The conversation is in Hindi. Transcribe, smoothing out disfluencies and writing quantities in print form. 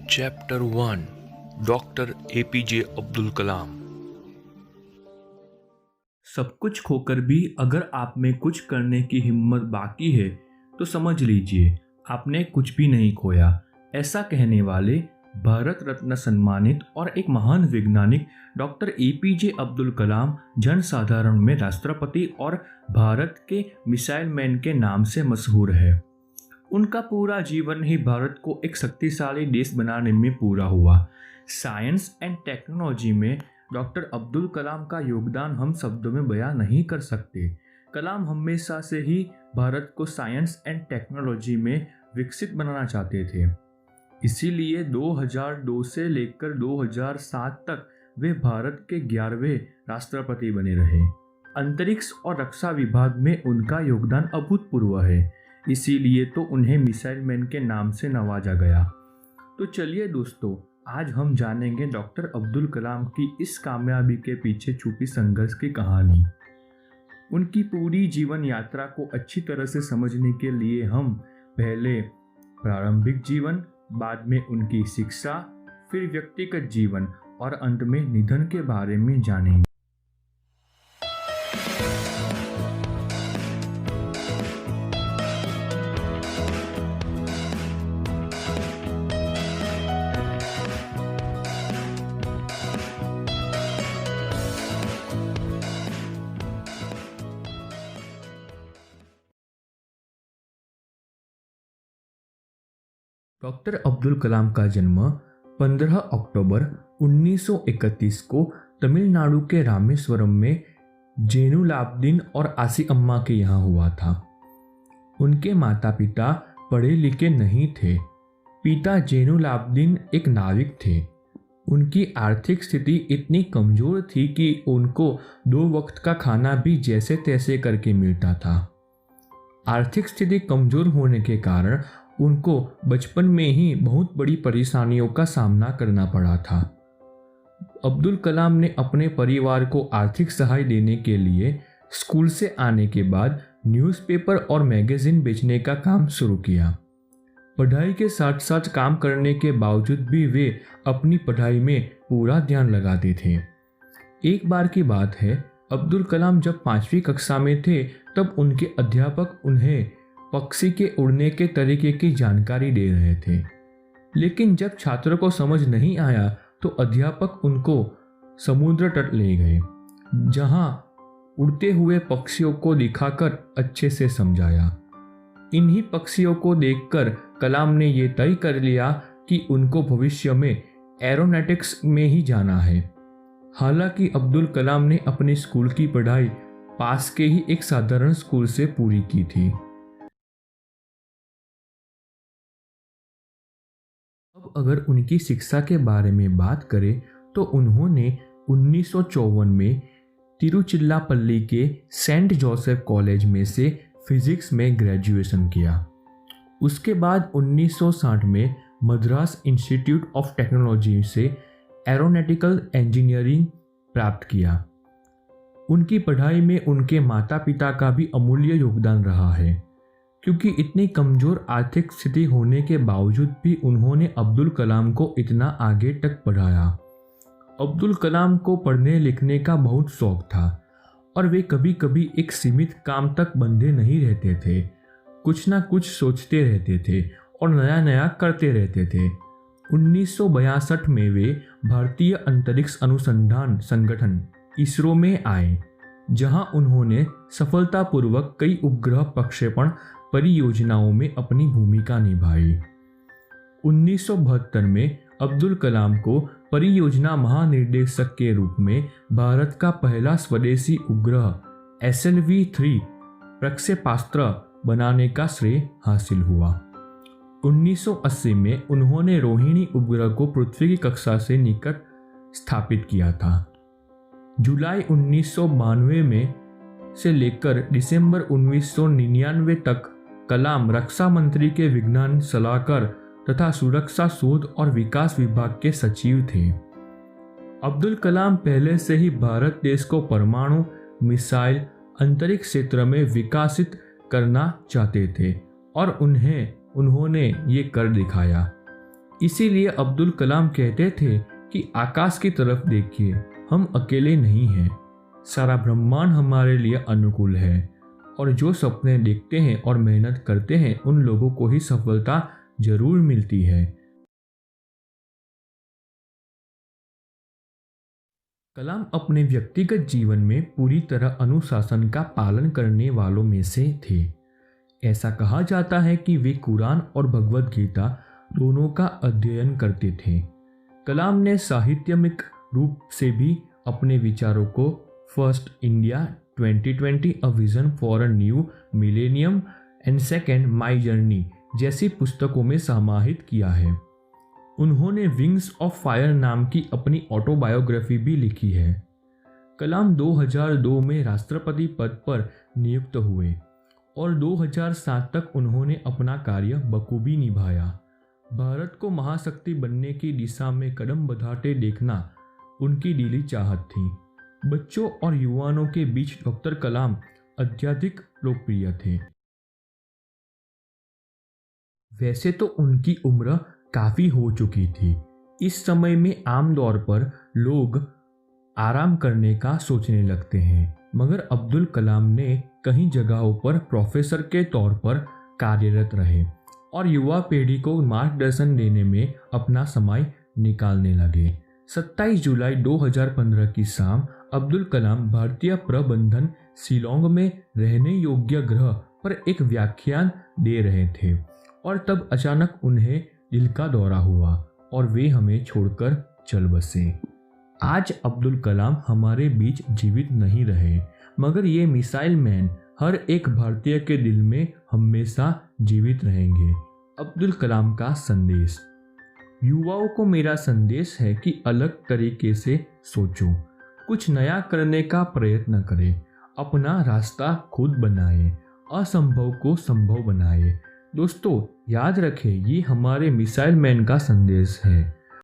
Chapter 1 doctor APJ Abdul Kalam. सब कुछ खोकर भी अगर आप में कुछ करने की हिम्मत बाकी है तो समझ लीजिए आपने कुछ भी नहीं खोया। ऐसा कहने वाले भारत रत्न सम्मानित और एक महान वैज्ञानिक डॉक्टर एपीजे अब्दुल कलाम जनसाधारण में राष्ट्रपति और भारत के मिसाइल मैन के नाम से मशहूर है। उनका पूरा जीवन ही भारत को एक शक्तिशाली देश बनाने में पूरा हुआ। साइंस एंड टेक्नोलॉजी में डॉक्टर अब्दुल कलाम का योगदान हम शब्दों में बयां नहीं कर सकते। कलाम हमेशा से ही भारत को साइंस एंड टेक्नोलॉजी में विकसित बनाना चाहते थे। इसीलिए 2002 से लेकर 2007 तक वे भारत के 11वें राष्ट्रपति बने रहे। अंतरिक्ष और रक्षा विभाग में उनका योगदान अभूतपूर्व है, इसीलिए तो उन्हें मिसाइल मैन के नाम से नवाजा गया। तो चलिए दोस्तों, आज हम जानेंगे डॉक्टर अब्दुल कलाम की इस कामयाबी के पीछे छुपी संघर्ष की कहानी। उनकी पूरी जीवन यात्रा को अच्छी तरह से समझने के लिए हम पहले प्रारंभिक जीवन, बाद में उनकी शिक्षा, फिर व्यक्तिगत जीवन और अंत में निधन के बारे में जानेंगे। डॉक्टर अब्दुल कलाम का जन्म 15 अक्टूबर 1931 को तमिलनाडु के रामेश्वरम में जैनुलाब्दीन और आसी अम्मा के यहाँ हुआ था। उनके माता पिता पढ़े लिखे नहीं थे। पिता जैनुलाब्दीन एक नाविक थे। उनकी आर्थिक स्थिति इतनी कमज़ोर थी कि उनको 2 वक्त का खाना भी जैसे तैसे करके मिलता था। आर्थिक स्थिति कमज़ोर होने के कारण उनको बचपन में ही बहुत बड़ी परेशानियों का सामना करना पड़ा था। अब्दुल कलाम ने अपने परिवार को आर्थिक सहायता देने के लिए स्कूल से आने के बाद न्यूज़पेपर और मैगज़ीन बेचने का काम शुरू किया। पढ़ाई के साथ साथ काम करने के बावजूद भी वे अपनी पढ़ाई में पूरा ध्यान लगाते थे। एक बार की बात है, अब्दुल कलाम जब 5वीं कक्षा में थे तब उनके अध्यापक उन्हें पक्षी के उड़ने के तरीके की जानकारी दे रहे थे, लेकिन जब छात्रों को समझ नहीं आया तो अध्यापक उनको समुद्र तट ले गए, जहां उड़ते हुए पक्षियों को दिखाकर अच्छे से समझाया। इन्हीं पक्षियों को देखकर कलाम ने ये तय कर लिया कि उनको भविष्य में एरोनॉटिक्स में ही जाना है। हालांकि अब्दुल कलाम ने अपने स्कूल की पढ़ाई पास के ही एक साधारण स्कूल से पूरी की थी। अब अगर उनकी शिक्षा के बारे में बात करें तो उन्होंने 1954 में तिरुचिरापल्ली के सेंट जोसेफ कॉलेज में से फिजिक्स में ग्रेजुएशन किया। उसके बाद 1960 में मद्रास इंस्टीट्यूट ऑफ टेक्नोलॉजी से एरोनॉटिकल इंजीनियरिंग प्राप्त किया। उनकी पढ़ाई में उनके माता पिता का भी अमूल्य योगदान रहा है, क्योंकि इतनी कमज़ोर आर्थिक स्थिति होने के बावजूद भी उन्होंने अब्दुल कलाम को इतना आगे तक पढ़ाया। अब्दुल कलाम को पढ़ने लिखने का बहुत शौक था और वे कभी कभी एक सीमित काम तक बंधे नहीं रहते थे। कुछ ना कुछ सोचते रहते थे और नया नया करते रहते थे। 1962 में वे भारतीय अंतरिक्ष अनुसंधान संगठन इसरो में आए, जहां उन्होंने सफलतापूर्वक कई उपग्रह प्रक्षेपण परियोजनाओं में अपनी भूमिका निभाई। 1972 में अब्दुल कलाम को परियोजना महानिर्देशक के रूप में भारत का पहला स्वदेशी उपग्रह SLV-3 प्रक्षेपास्त्र बनाने का श्रेय हासिल हुआ। 1980 में उन्होंने रोहिणी उपग्रह को पृथ्वी की कक्षा से निकट स्थापित किया था। जुलाई 1992 में से लेकर दिसंबर 1999 तक कलाम रक्षा मंत्री के विज्ञान सलाहकार तथा सुरक्षा शोध और विकास विभाग के सचिव थे। अब्दुल कलाम पहले से ही भारत देश को परमाणु, मिसाइल, अंतरिक्ष क्षेत्र में विकसित करना चाहते थे और उन्होंने ये कर दिखाया। इसीलिए अब्दुल कलाम कहते थे कि आकाश की तरफ देखिए, हम अकेले नहीं हैं, सारा ब्रह्मांड हमारे लिए अनुकूल है और जो सपने देखते हैं और मेहनत करते हैं उन लोगों को ही सफलता जरूर मिलती है। कलाम अपने व्यक्तिगत जीवन में पूरी तरह अनुशासन का पालन करने वालों में से थे। ऐसा कहा जाता है कि वे कुरान और भगवद गीता दोनों का अध्ययन करते थे। कलाम ने साहित्यिक रूप से भी अपने विचारों को first India 2020 a vision for a new millennium and second my journey जैसी पुस्तकों में समाहित किया है। उन्होंने विंग्स ऑफ फायर नाम की अपनी ऑटोबायोग्राफी भी लिखी है। कलाम 2002 में राष्ट्रपति पद पर नियुक्त हुए और 2007 तक उन्होंने अपना कार्य बखूबी निभाया। भारत को महाशक्ति बनने की दिशा में कदम बढ़ाते देखना उनकी दिली चाहत थी। बच्चों और युवाओं के बीच डॉक्टर कलाम अत्यधिक लोकप्रिय थे। वैसे तो उनकी उम्र काफ़ी हो चुकी थी। इस समय में आमतौर पर लोग आराम करने का सोचने लगते हैं, मगर अब्दुल कलाम ने कई जगहों पर प्रोफेसर के तौर पर कार्यरत रहे और युवा पीढ़ी को मार्गदर्शन देने में अपना समय निकालने लगे। 27 जुलाई 2015 की शाम अब्दुल कलाम भारतीय प्रबंधन शिलोंग में रहने योग्य ग्रह पर एक व्याख्यान दे रहे थे और तब अचानक उन्हें दिल का दौरा हुआ और वे हमें छोड़कर चल बसे। आज अब्दुल कलाम हमारे बीच जीवित नहीं रहे, मगर ये मिसाइल मैन हर एक भारतीय के दिल में हमेशा जीवित रहेंगे। अब्दुल कलाम का संदेश। युवाओं को मेरा संदेश है कि अलग तरीके से सोचो, कुछ नया करने का प्रयत्न करें, अपना रास्ता खुद बनाएं, असंभव को संभव बनाएं। दोस्तों याद रखें, ये हमारे मिसाइल मैन का संदेश है।